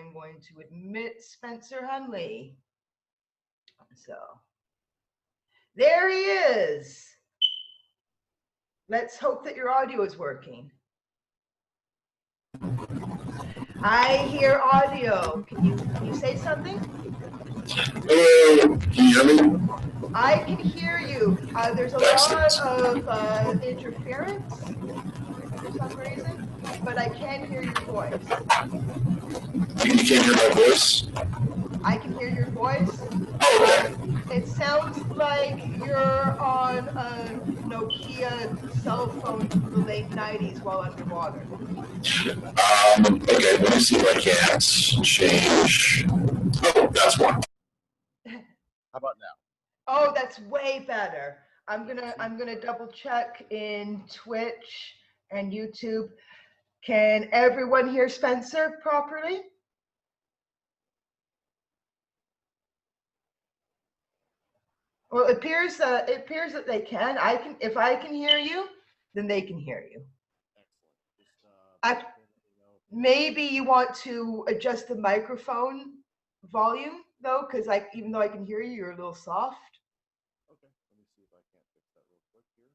am going to admit Spencer Hunley. So there he is. Let's hope that your audio is working. I hear audio. Can you say something? Hello, can you hear me? I can hear you. There's a lot of interference for some reason, but I can hear your voice. You can't hear my voice? I can hear your voice. Oh, okay. It sounds like you're on a Nokia cell phone from the late 90s while underwater. Okay, let me see if I can't change. Oh, that's one. How about now? Oh, that's way better. I'm gonna double check in Twitch and YouTube. Can everyone hear Spencer properly? Well, it appears that they can. If I can hear you, then they can hear you. Excellent. Maybe you want to adjust the microphone volume though, because even though I can hear you, you're a little soft. Okay, let me see if I can't fix that real quick here.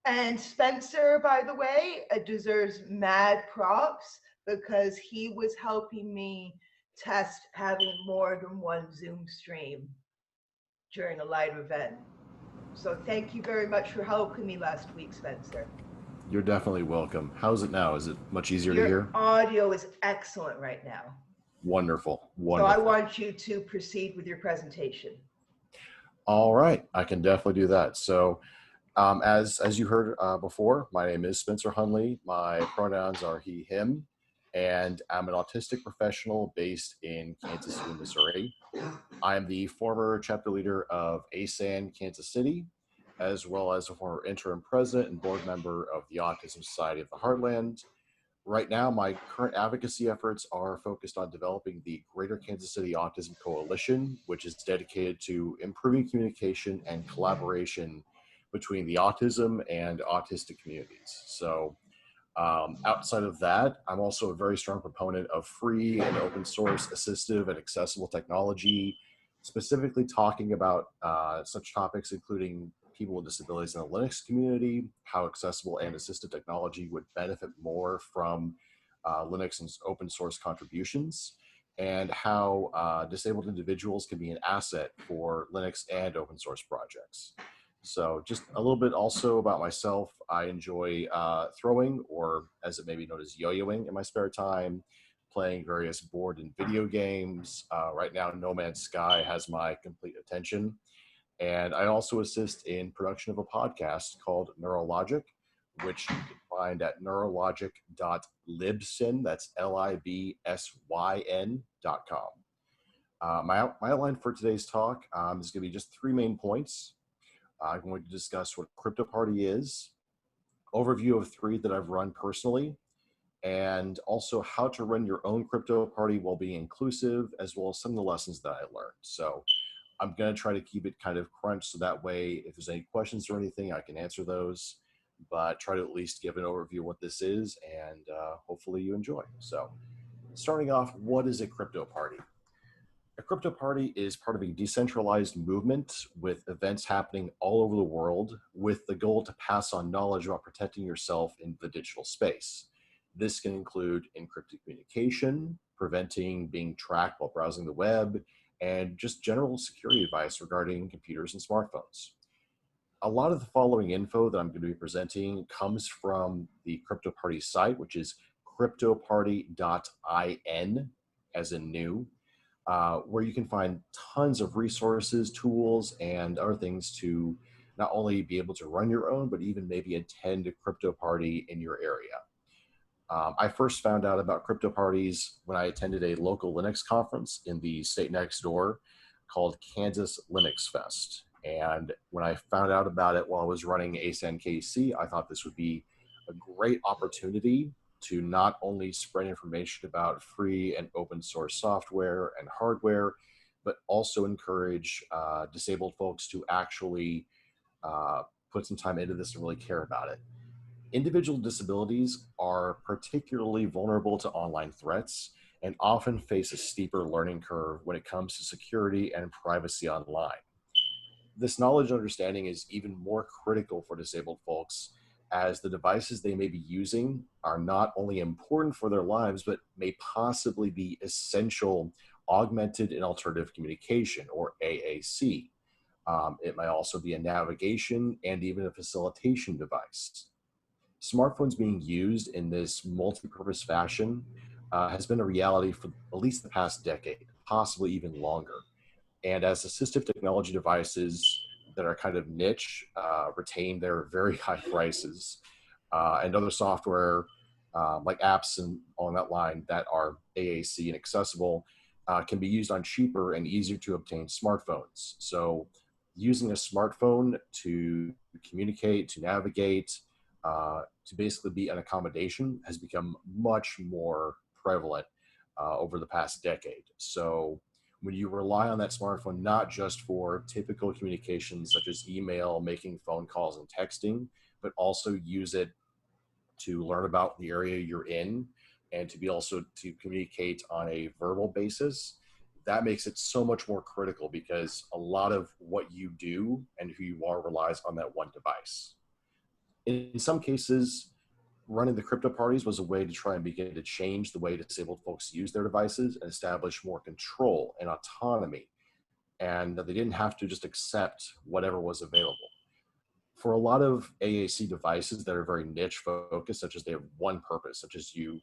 And Spencer, by the way, deserves mad props because he was helping me test having more than one Zoom stream during a live event. So thank you very much for helping me last week, Spencer. You're definitely welcome. How's it now? Is it much easier to hear? Your audio is excellent right now. Wonderful, wonderful. So I want you to proceed with your presentation. All right, I can definitely do that. So as you heard before, my name is Spencer Hunley. My pronouns are he, him, and I'm an autistic professional based in Kansas City, Missouri. I'm the former chapter leader of ASAN Kansas City, as well as a former interim president and board member of the Autism Society of the Heartland. Right now, my current advocacy efforts are focused on developing the Greater Kansas City Autism Coalition, which is dedicated to improving communication and collaboration between the autism and autistic communities. So outside of that, I'm also a very strong proponent of free and open source assistive and accessible technology, specifically talking about such topics including people with disabilities in the Linux community, how accessible and assistive technology would benefit more from Linux and open source contributions, and how disabled individuals can be an asset for Linux and open source projects. So just a little bit also about myself. I enjoy throwing, or as it may be known as yo-yoing, in my spare time, playing various board and video games. Right now, No Man's Sky has my complete attention. And I also assist in production of a podcast called Neurologic, which you can find at neurologic.libsyn, that's libsyn.com. My outline for today's talk is going to be just 3 main points. I'm going to discuss what CryptoParty is, overview of 3 that I've run personally, and also how to run your own CryptoParty while being inclusive, as well as some of the lessons that I learned. So I'm going to try to keep it kind of crunched so that way if there's any questions or anything, I can answer those, but try to at least give an overview of what this is, and hopefully you enjoy. So starting off, what is a CryptoParty? A CryptoParty is part of a decentralized movement with events happening all over the world with the goal to pass on knowledge about protecting yourself in the digital space. This can include encrypted communication, preventing being tracked while browsing the web, and just general security advice regarding computers and smartphones. A lot of the following info that I'm going to be presenting comes from the CryptoParty site, which is cryptoparty.in, as in new. Where you can find tons of resources, tools, and other things to not only be able to run your own, but even maybe attend a crypto party in your area. I first found out about crypto parties when I attended a local Linux conference in the state next door called Kansas Linux Fest. And when I found out about it while I was running ASAN KC, I thought this would be a great opportunity to not only spread information about free and open source software and hardware, but also encourage disabled folks to actually put some time into this and really care about it. Individual disabilities are particularly vulnerable to online threats and often face a steeper learning curve when it comes to security and privacy online. This knowledge and understanding is even more critical for disabled folks, as the devices they may be using are not only important for their lives, but may possibly be essential augmented and alternative communication, or AAC. It might also be a navigation and even a facilitation device. Smartphones being used in this multi-purpose fashion has been a reality for at least the past decade, possibly even longer. And as assistive technology devices that are kind of niche retain their very high prices, and other software like apps and on that line that are AAC and accessible can be used on cheaper and easier to obtain smartphones. So using a smartphone to communicate, to navigate, to basically be an accommodation has become much more prevalent over the past decade. So when you rely on that smartphone, not just for typical communications such as email, making phone calls and texting, but also use it to learn about the area you're in and to be also to communicate on a verbal basis, that makes it so much more critical because a lot of what you do and who you are relies on that one device. In some cases, running the crypto parties was a way to try and begin to change the way disabled folks use their devices and establish more control and autonomy, and that they didn't have to just accept whatever was available. For a lot of AAC devices that are very niche focused, such as they have one purpose, such as you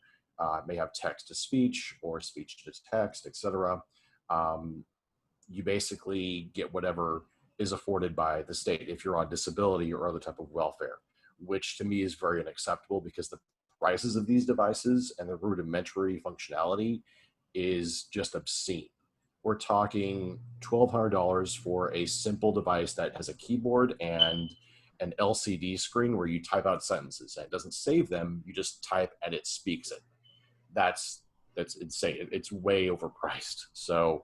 may have text to speech or speech to text, etc., you basically get whatever is afforded by the state if you're on disability or other type of welfare, which to me is very unacceptable because the prices of these devices and the rudimentary functionality is just obscene. We're talking $1,200 for a simple device that has a keyboard and an LCD screen where you type out sentences. And it doesn't save them, you just type and it speaks it. That's insane. It's way overpriced. So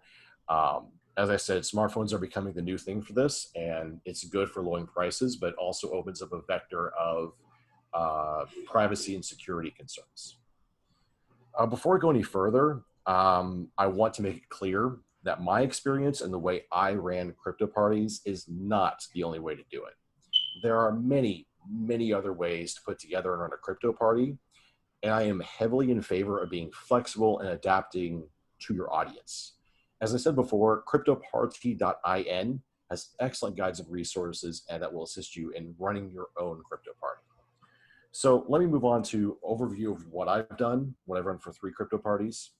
as I said, smartphones are becoming the new thing for this, and it's good for lowering prices, but also opens up a vector of privacy and security concerns. Before I go any further, I want to make it clear that my experience and the way I ran crypto parties is not the only way to do it. There are many, many other ways to put together and run a crypto party, and I am heavily in favor of being flexible and adapting to your audience. As I said before, CryptoParty.in has excellent guides and resources, and that will assist you in running your own crypto party. So let me move on to overview of what I've done when I've run for 3 crypto parties.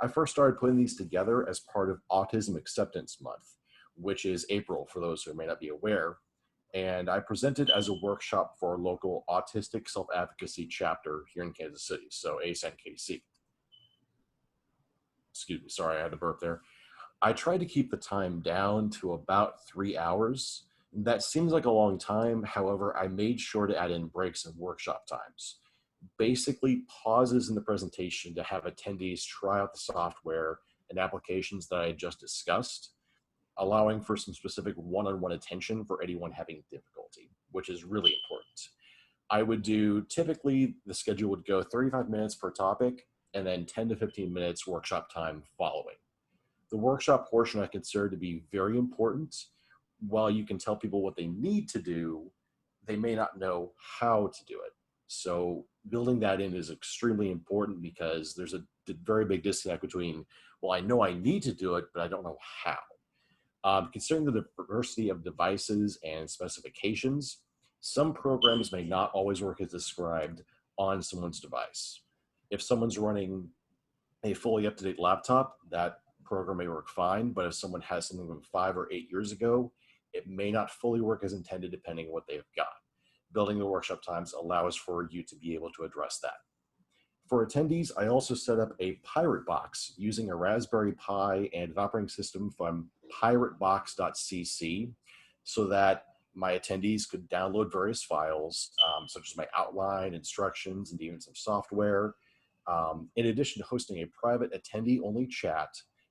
I first started putting these together as part of Autism Acceptance Month, which is April for those who may not be aware. And I presented as a workshop for our local autistic self-advocacy chapter here in Kansas City, so ASNKC. Excuse me, sorry, I had to burp there. I tried to keep the time down to about 3 hours. That seems like a long time. However, I made sure to add in breaks and workshop times. Basically, pauses in the presentation to have attendees try out the software and applications that I just discussed, allowing for some specific one-on-one attention for anyone having difficulty, which is really important. I would do, typically the schedule would go 35 minutes per topic and then 10 to 15 minutes workshop time following. The workshop portion I consider to be very important. While you can tell people what they need to do, they may not know how to do it. So building that in is extremely important because there's a very big disconnect between, well, I know I need to do it, but I don't know how. Considering the diversity of devices and specifications, some programs may not always work as described on someone's device. If someone's running a fully up-to-date laptop, that program may work fine, but if someone has something from 5 or 8 years ago, it may not fully work as intended depending on what they've got. Building the workshop times allows for you to be able to address that. For attendees, I also set up a pirate box using a Raspberry Pi and an operating system from piratebox.cc so that my attendees could download various files, such as my outline, instructions, and even some software, in addition to hosting a private attendee-only chat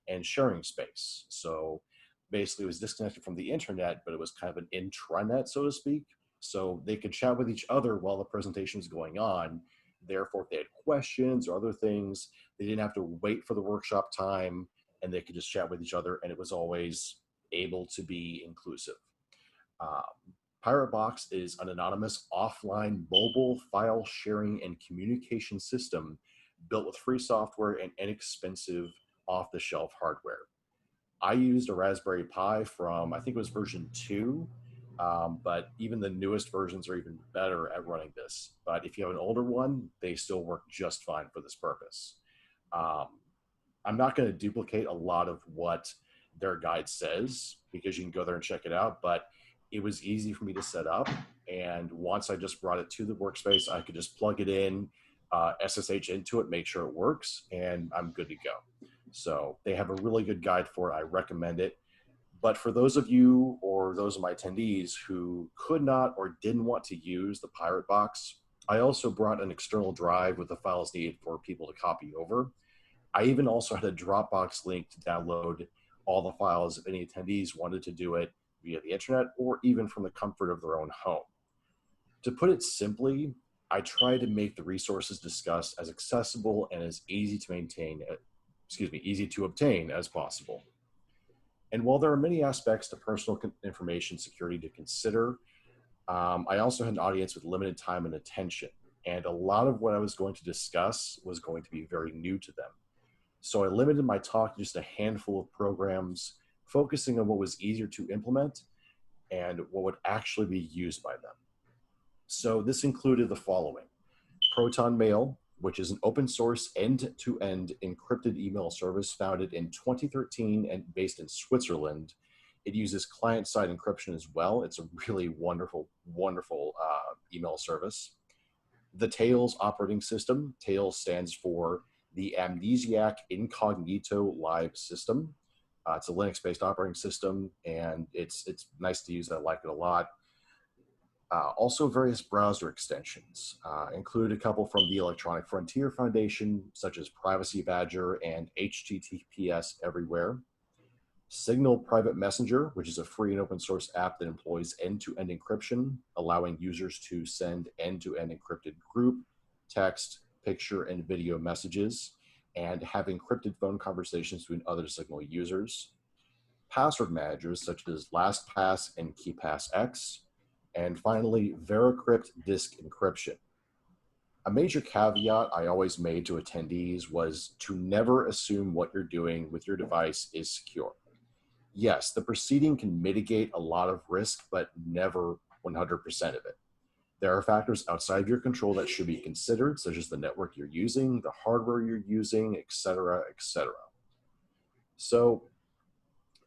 and sharing space. So basically it was disconnected from the internet, but it was kind of an intranet, so to speak, So they could chat with each other while the presentation is going on. Therefore, if they had questions or other things, they didn't have to wait for the workshop time, and they could just chat with each other, and it was always able to be inclusive. Um, Pirate Box is an anonymous offline mobile file sharing and communication system built with free software and inexpensive off-the-shelf hardware. I used a Raspberry Pi from, I think it was version 2, but even the newest versions are even better at running this. But if you have an older one, they still work just fine for this purpose. Um, I'm not going to duplicate a lot of what their guide says because you can go there and check it out, but it was easy for me to set up. And once I just brought it to the workspace, I could just plug it in, SSH into it, make sure it works, and I'm good to go. So they have a really good guide for it. I recommend it. But for those of you or those of my attendees who could not or didn't want to use the Pirate Box, I also brought an external drive with the files needed for people to copy over. I even also had a Dropbox link to download all the files if any attendees wanted to do it via the internet or even from the comfort of their own home. To put it simply, I try to make the resources discussed as accessible and as easy to maintain, easy to obtain as possible. And while there are many aspects to personal information security to consider, I also had an audience with limited time and attention. And a lot of what I was going to discuss was going to be very new to them. So I limited my talk to just a handful of programs, focusing on what was easier to implement and what would actually be used by them. So this included the following: ProtonMail, which is an open source end-to-end encrypted email service founded in 2013 and based in Switzerland. It uses client-side encryption as well. It's a really wonderful, wonderful email service. The Tails operating system. Tails stands for the Amnesiac Incognito Live System. It's a Linux-based operating system, and it's nice to use. I like it a lot. Also, various browser extensions include a couple from the Electronic Frontier Foundation, such as Privacy Badger and HTTPS Everywhere. Signal Private Messenger, which is a free and open source app that employs end-to-end encryption, allowing users to send end-to-end encrypted group, text, picture, and video messages, and have encrypted phone conversations between other Signal users. Password managers such as LastPass and KeePassX. And finally, VeraCrypt disk encryption. A major caveat I always made to attendees was to never assume what you're doing with your device is secure. Yes, the proceeding can mitigate a lot of risk, but never 100% of it. There are factors outside of your control that should be considered, such as the network you're using, the hardware you're using, et cetera, et cetera. So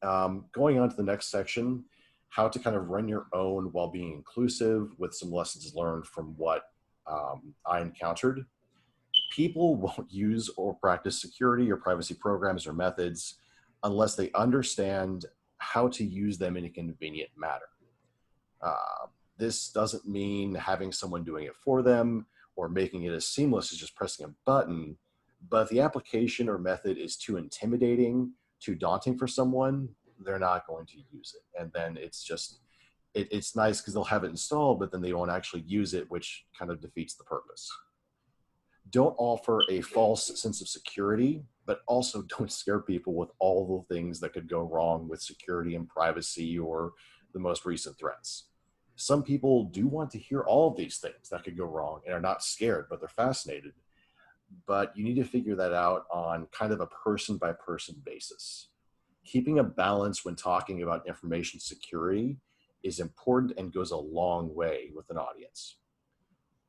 going on to the next section, how to kind of run your own while being inclusive with some lessons learned from what I encountered. People won't use or practice security or privacy programs or methods unless they understand how to use them in a convenient manner. This doesn't mean having someone doing it for them or making it as seamless as just pressing a button, but if the application or method is too intimidating, too daunting for someone, they're not going to use it. And then it's just, it's nice because they'll have it installed, but then they won't actually use it, which kind of defeats the purpose. Don't offer a false sense of security, but also don't scare people with all the things that could go wrong with security and privacy or the most recent threats. Some people do want to hear all of these things that could go wrong and are not scared, but they're fascinated. But you need to figure that out on kind of a person-by-person basis. Keeping a balance when talking about information security is important and goes a long way with an audience.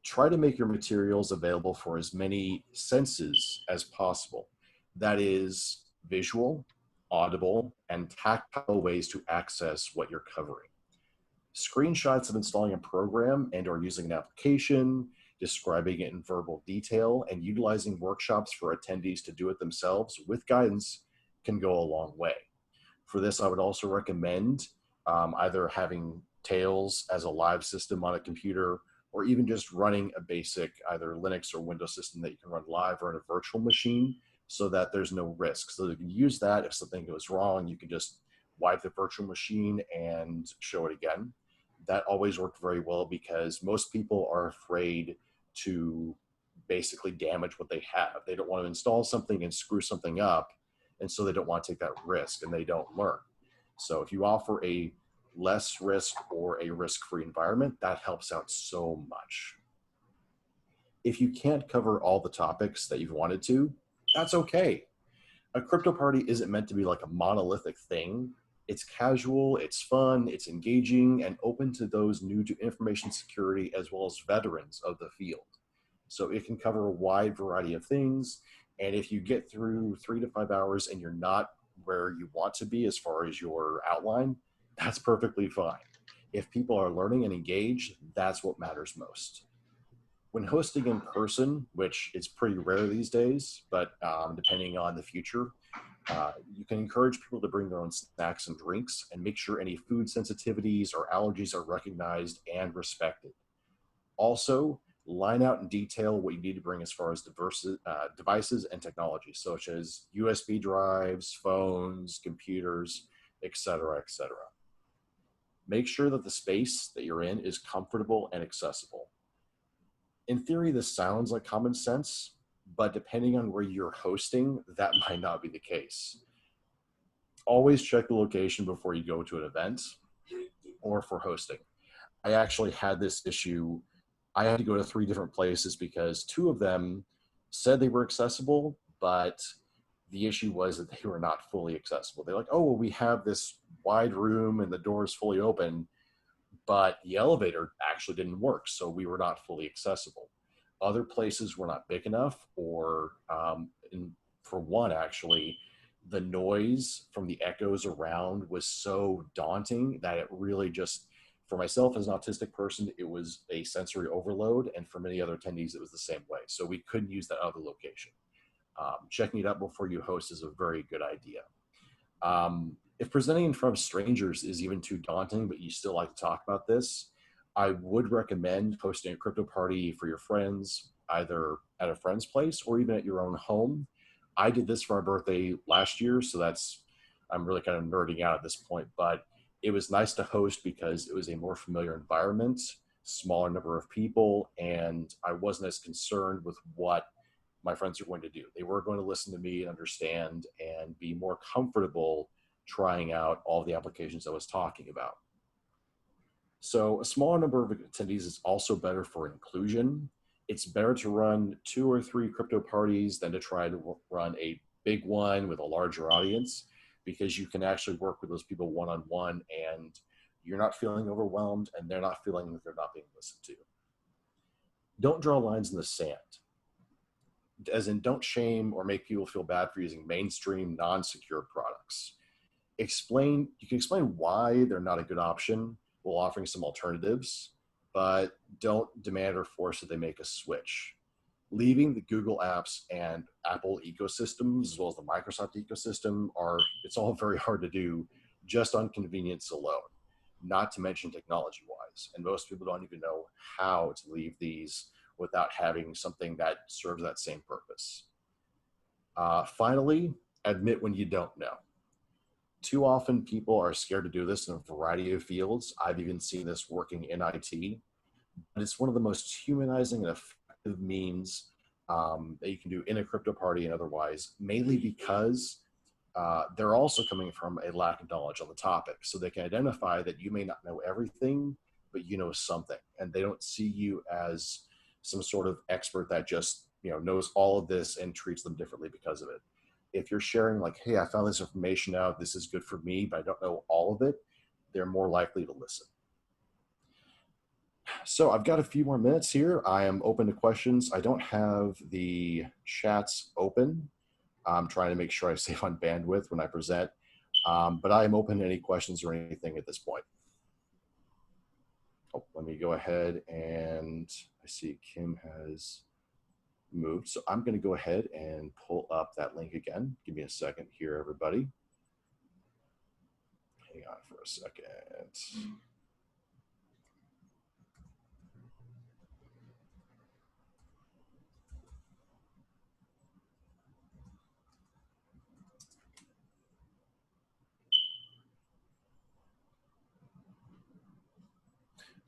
Try to make your materials available for as many senses as possible. That is visual, audible, and tactile ways to access what you're covering. Screenshots of installing a program and or using an application, describing it in verbal detail, and utilizing workshops for attendees to do it themselves with guidance can go a long way. For this, I would also recommend either having Tails as a live system on a computer, or even just running a basic either Linux or Windows system that you can run live or in a virtual machine so that there's no risk. So you can use that. If something goes wrong, you can just wipe the virtual machine and show it again. that always worked very well because most people are afraid to basically damage what they have. They don't want to install something and screw something up, and so they don't want to take that risk, and they don't learn. So if you offer a less risk or a risk-free environment, that helps out so much. If you can't cover all the topics that you've wanted to, that's okay. A crypto party isn't meant to be like a monolithic thing. It's casual, it's fun, it's engaging, and open to those new to information security as well as veterans of the field. So it can cover a wide variety of things. And if you get through 3 to 5 hours and you're not where you want to be as far as your outline, that's perfectly fine. If people are learning and engaged, that's what matters most. When hosting in person, which is pretty rare these days, but depending on the future, you can encourage people to bring their own snacks and drinks and make sure any food sensitivities or allergies are recognized and respected. Also, line out in detail what you need to bring as far as devices and technology, such as USB drives, phones, computers, etc., etc. Make sure that the space that you're in is comfortable and accessible. In theory, this sounds like common sense, but depending on where you're hosting, that might not be the case. Always check the location before you go to an event or for hosting. I actually had this issue. I had to go to 3 different places because 2 of them said they were accessible, but the issue was that they were not fully accessible. They're like, oh, well, we have this wide room and the door is fully open, but the elevator actually didn't work, so we were not fully accessible. Other places were not big enough, or for one, actually, the noise from the echoes around was so daunting that it really just, for myself as an autistic person, it was a sensory overload, and for many other attendees, it was the same way. So we couldn't use that other location. Checking it out before you host is a very good idea. If presenting in front of strangers is even too daunting, but you still like to talk about this, I would recommend hosting a crypto party for your friends, either at a friend's place or even at your own home. I did this for my birthday last year, so I'm really kind of nerding out at this point, but it was nice to host because it was a more familiar environment, smaller number of people, and I wasn't as concerned with what my friends are going to do. They were going to listen to me and understand and be more comfortable trying out all the applications I was talking about. So a smaller number of attendees is also better for inclusion. It's better to run 2 or 3 crypto parties than to try to run a big one with a larger audience, because you can actually work with those people one-on-one and you're not feeling overwhelmed and they're not feeling that they're not being listened to. Don't draw lines in the sand. As in, don't shame or make people feel bad for using mainstream non-secure products. You can explain why they're not a good option while offering some alternatives, but don't demand or force that they make a switch. Leaving the Google apps and Apple ecosystems, as well as the Microsoft ecosystem, it's all very hard to do just on convenience alone, not to mention technology-wise. And most people don't even know how to leave these without having something that serves that same purpose. Finally, admit when you don't know. Too often people are scared to do this in a variety of fields. I've even seen this working in IT, but it's one of the most humanizing and effective means that you can do in a crypto party and otherwise, mainly because they're also coming from a lack of knowledge on the topic. So they can identify that you may not know everything, but you know something, and they don't see you as some sort of expert that just knows all of this and treats them differently because of it. If you're sharing like, hey, I found this information out, this is good for me, but I don't know all of it, they're more likely to listen. So I've got a few more minutes here. I am open to questions. I don't have the chats open. I'm trying to make sure I save on bandwidth when I present, but I am open to any questions or anything at this point. Oh, let me go ahead, and I see Kim has moved. So I'm going to go ahead and pull up that link again. Give me a second here, everybody. Hang on for a second.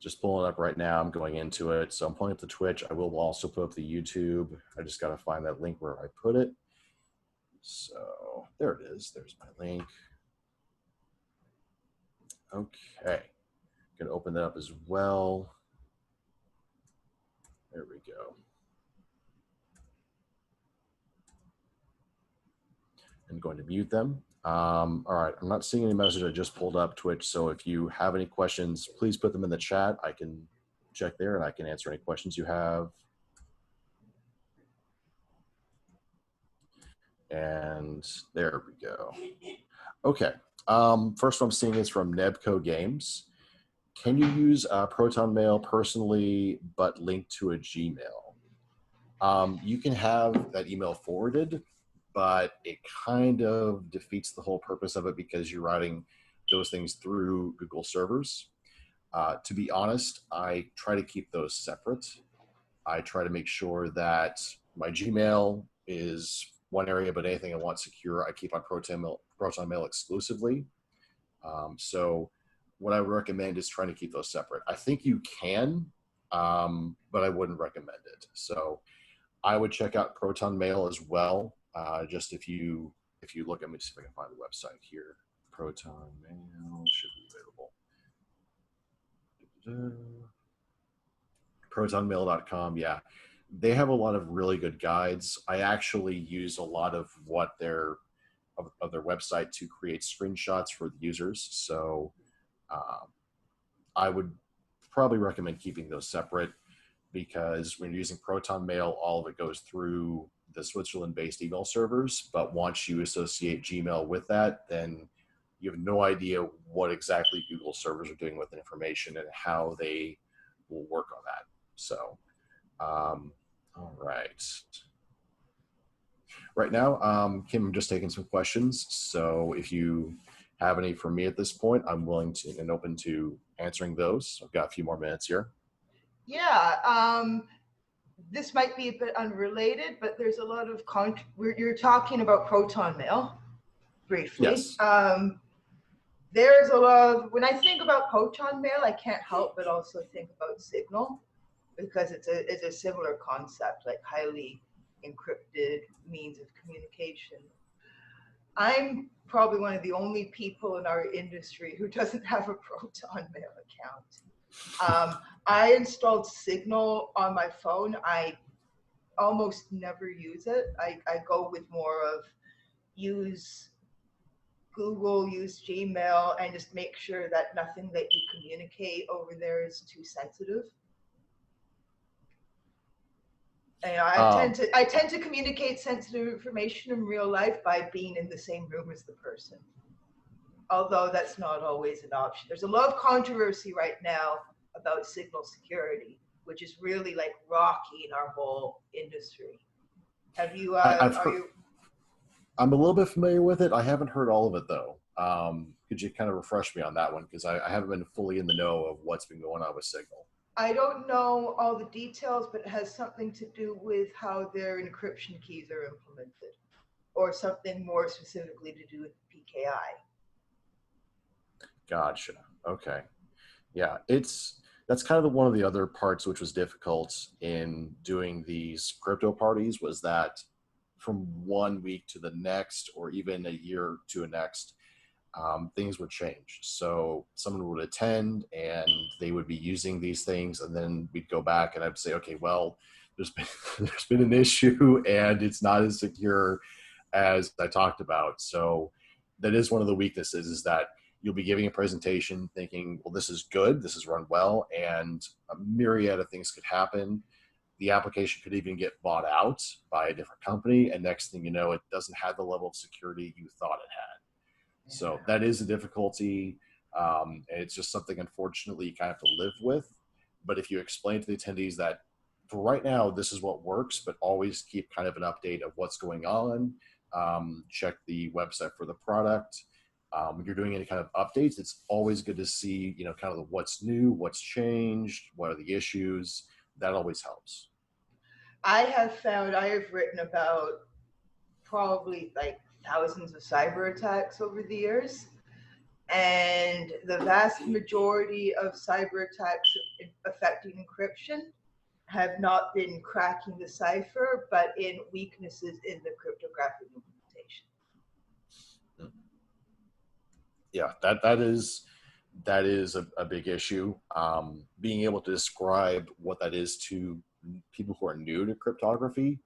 Just pulling it up right now. I'm going into it. So I'm pulling up the Twitch. I will also put up the YouTube. I just got to find that link where I put it. So there it is. There's my link. Okay. Going to open that up as well. There we go. I'm going to mute them. All right, I'm not seeing any message. I just pulled up Twitch. So if you have any questions, please put them in the chat. I can check there and I can answer any questions you have. And there we go. Okay. First one I'm seeing is from Nebco Games. Can you use ProtonMail personally, but link to a Gmail? You can have that email forwarded, but it kind of defeats the whole purpose of it because you're routing those things through Google servers. To be honest, I try to keep those separate. I try to make sure that my Gmail is one area, but anything I want secure, I keep on ProtonMail exclusively. So what I would recommend is trying to keep those separate. I think you can, but I wouldn't recommend it. So I would check out ProtonMail as well. Just if you look, let me see if I can find the website here. ProtonMail should be available. ProtonMail.com, yeah. They have a lot of really good guides. I actually use a lot of what their website to create screenshots for the users. So I would probably recommend keeping those separate because when you're using ProtonMail, all of it goes through the Switzerland-based email servers. But once you associate Gmail with that, then you have no idea what exactly Google servers are doing with the information and how they will work on that. So, all right. Right now, Kim, I'm just taking some questions. So if you have any for me at this point, I'm willing to and open to answering those. I've got a few more minutes here. Yeah, this might be a bit unrelated, but there's a lot of you're talking about ProtonMail briefly. Yes. There's a lot of, when I think about ProtonMail, I can't help but also think about Signal because it's a similar concept, like highly encrypted means of communication. I'm probably one of the only people in our industry who doesn't have a ProtonMail account. I installed Signal on my phone. I almost never use it. I go with more of use Google, use Gmail, and just make sure that nothing that you communicate over there is too sensitive. And I tend to communicate sensitive information in real life by being in the same room as the person. Although that's not always an option. There's a lot of controversy right now about signal security, which is really like rocking our whole industry. Have you? I'm a little bit familiar with it. I haven't heard all of it though. Could you kind of refresh me on that one? Because I haven't been fully in the know of what's been going on with Signal. I don't know all the details, but it has something to do with how their encryption keys are implemented, or something more specifically to do with PKI. Gotcha. Okay. Yeah, that's kind of one of the other parts which was difficult in doing these crypto parties was that from one week to the next, or even a year to the next, things would change. So someone would attend and they would be using these things, and then we'd go back and I'd say, okay, well, there's been an issue and it's not as secure as I talked about. So that is one of the weaknesses, is that you'll be giving a presentation thinking, well, this is good, this is run well, and a myriad of things could happen. The application could even get bought out by a different company, and next thing you know, it doesn't have the level of security you thought it had. So that is a difficulty. And it's just something, unfortunately, you kind of have to live with. But if you explain to the attendees that for right now, this is what works, but always keep kind of an update of what's going on, check the website for the product. When you're doing any kind of updates, it's always good to see, kind of what's new, what's changed, what are the issues. That always helps. I have written about probably like thousands of cyber attacks over the years. And the vast majority of cyber attacks affecting encryption have not been cracking the cipher, but in weaknesses in the cryptographic implementation. Yeah, that is a big issue. Being able to describe what that is to people who are new to cryptography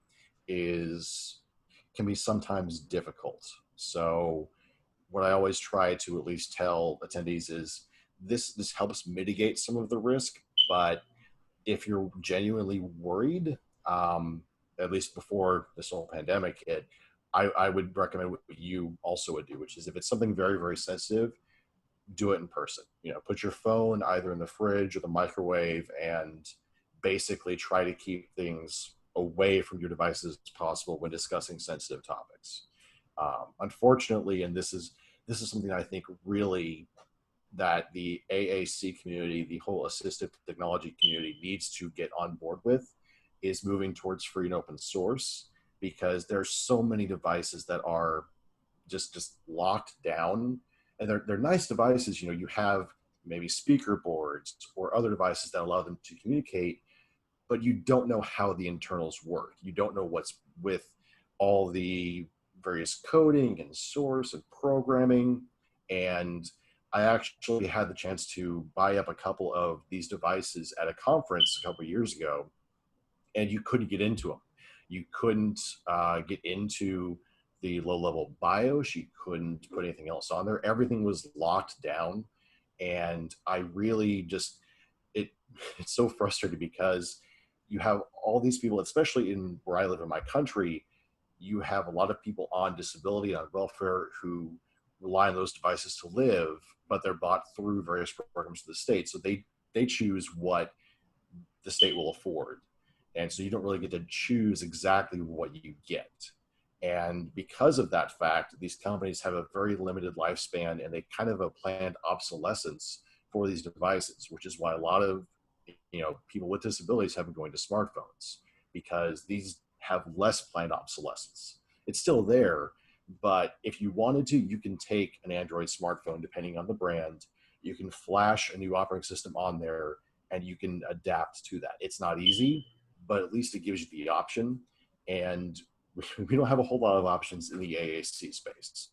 can be sometimes difficult. So what I always try to at least tell attendees is this helps mitigate some of the risk, but if you're genuinely worried, at least before this whole pandemic hit, I would recommend what you also would do, which is if it's something very, very sensitive, do it in person. You know, put your phone either in the fridge or the microwave and basically try to keep things away from your devices as possible when discussing sensitive topics. Unfortunately, and this is something I think really that the AAC community, the whole assistive technology community needs to get on board with, is moving towards free and open source, because there's so many devices that are just locked down, and they're nice devices. You know, you have maybe speaker boards or other devices that allow them to communicate, but you don't know how the internals work. You don't know what's with all the various coding and source and programming. And I actually had the chance to buy up a couple of these devices at a conference a couple of years ago, and you couldn't get into them. You couldn't get into the low-level BIOS. You couldn't put anything else on there. Everything was locked down, and I really just it's so frustrating because you have all these people, especially in where I live in my country, you have a lot of people on disability, on welfare, who rely on those devices to live, but they're bought through various programs of the state. So they choose what the state will afford. And so you don't really get to choose exactly what you get. And because of that fact, these companies have a very limited lifespan, and they kind of have a planned obsolescence for these devices, which is why a lot of people with disabilities have been going to smartphones, because these have less planned obsolescence. It's still there, but if you wanted to, you can take an Android smartphone, depending on the brand, you can flash a new operating system on there, and you can adapt to that. It's not easy, but at least it gives you the option. And we don't have a whole lot of options in the AAC space.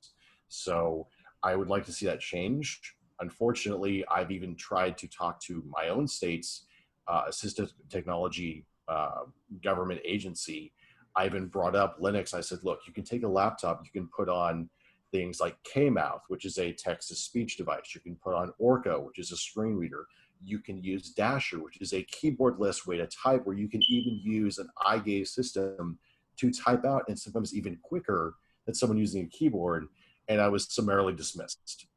So I would like to see that change. Unfortunately, I've even tried to talk to my own state's assistive technology government agency. I even brought up Linux. I said, look, you can take a laptop, you can put on things like Kmouth, which is a text-to-speech device. You can put on Orca, which is a screen reader. You can use Dasher, which is a keyboardless way to type, where you can even use an eye gaze system to type out, and sometimes even quicker than someone using a keyboard. And I was summarily dismissed.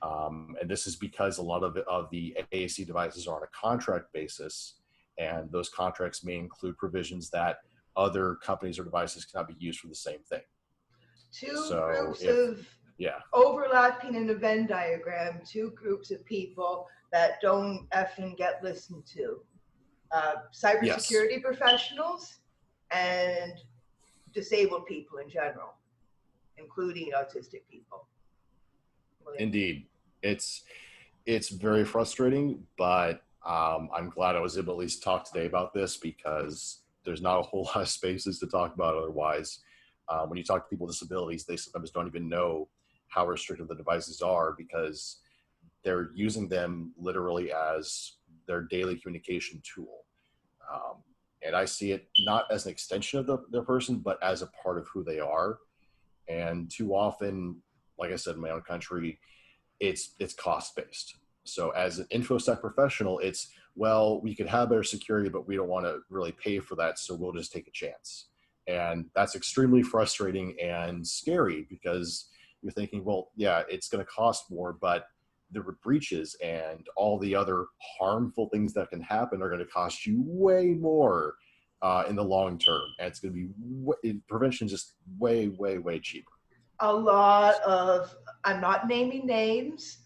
And this is because a lot of the AAC devices are on a contract basis, and those contracts may include provisions that other companies or devices cannot be used for the same thing. Two groups of overlapping in a Venn diagram, two groups of people that don't effing get listened to. Cybersecurity professionals and disabled people in general, including autistic people. Indeed. It's very frustrating, but I'm glad I was able to at least talk today about this, because there's not a whole lot of spaces to talk about otherwise. When you talk to people with disabilities, they sometimes don't even know how restrictive the devices are, because they're using them literally as their daily communication tool. And I see it not as an extension of the person, but as a part of who they are. And too often, like I said, in my own country, it's cost-based. So as an InfoSec professional, it's, well, we could have better security, but we don't want to really pay for that, so we'll just take a chance. And that's extremely frustrating and scary, because you're thinking, well, yeah, it's going to cost more, but the breaches and all the other harmful things that can happen are going to cost you way more in the long term. And it's going to be, prevention is just way, way, way cheaper. A lot of, I'm not naming names,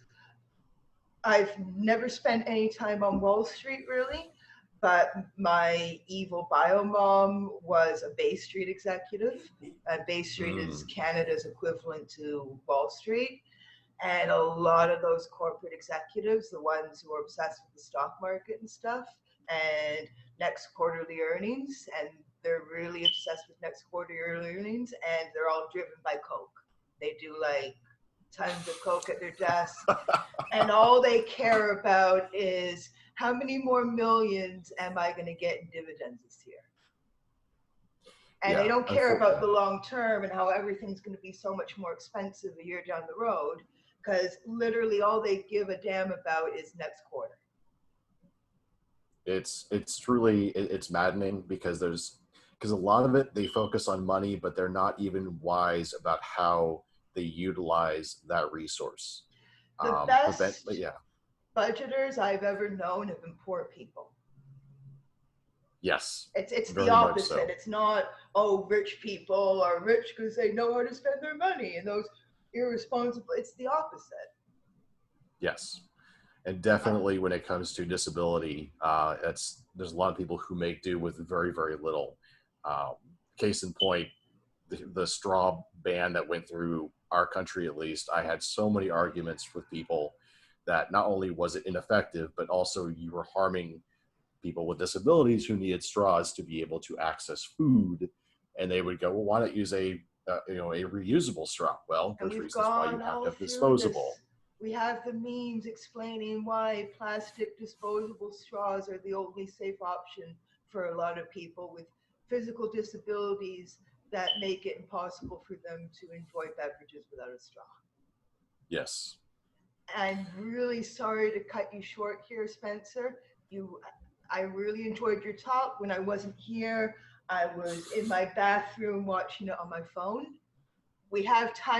I've never spent any time on Wall Street really, but my evil bio mom was a Bay Street executive. Bay Street is Canada's equivalent to Wall Street. And a lot of those corporate executives, the ones who are obsessed with the stock market and stuff, and next quarterly earnings, and they're really obsessed with next quarterly earnings, and they're all driven by Coke. They do like tons of Coke at their desk, and all they care about is how many more millions am I going to get in dividends this year? And they don't care about the long term and how everything's going to be so much more expensive a year down the road, because literally all they give a damn about is next quarter. It's truly, it's maddening because a lot of it, they focus on money, but they're not even wise about how they utilize that resource. The best budgeters I've ever known have been poor people. Yes. It's the opposite. So. It's not, oh, rich people are rich because they know how to spend their money, and those irresponsible. It's the opposite. Yes. And definitely when it comes to disability, there's a lot of people who make do with very, very little. Case in point, the straw ban that went through our country, at least, I had so many arguments with people that not only was it ineffective, but also you were harming people with disabilities who needed straws to be able to access food. And they would go, well, why not use a reusable straw? Well, there's reasons why you have to have disposable. We have the memes explaining why plastic disposable straws are the only safe option for a lot of people with physical disabilities that make it impossible for them to enjoy beverages without a straw. Yes. I'm really sorry to cut you short here, Spencer. I really enjoyed your talk. When I wasn't here, I was in my bathroom watching it on my phone. We have time